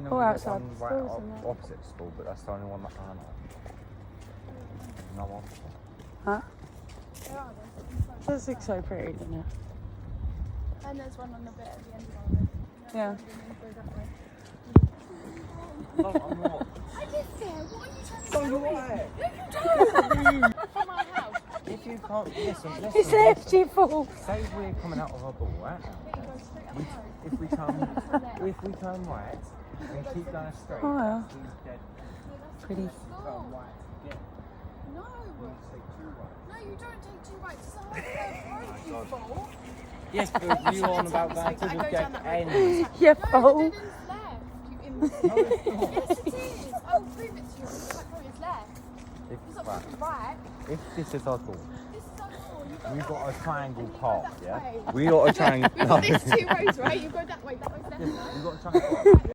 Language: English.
know All we've got outside one schools right and that. opposite school, but that's the only one that I know. No one. Huh? There are It does look so pretty, doesn't it? and there's one on the bit at the end of it. Yeah. No, I'm not. I live there. What are you trying to So tell do me? I. No, you don't. From my house. If you can't, listen. It's left you fall. Say we're coming out of our ball, right? If we turn right and keep going straight, Oh, well. he's dead. Pretty. Turn right, yeah. No. We'll take two right. No, you don't take two rights. It's a half road, you fool. Yes, but you on about going to the dead end. Yeah, No, fall. the dead end's left. You imbecile. No, it's not. Yes, it is. I'll prove it to you. That road is left. If, It's not right, right. if this is our ball, This is our door. You go we've that got way. a triangle And you go path, that yeah? way. We got a triangle. We've got these two roads, right? You go that way. That way's left. We've got a triangle path.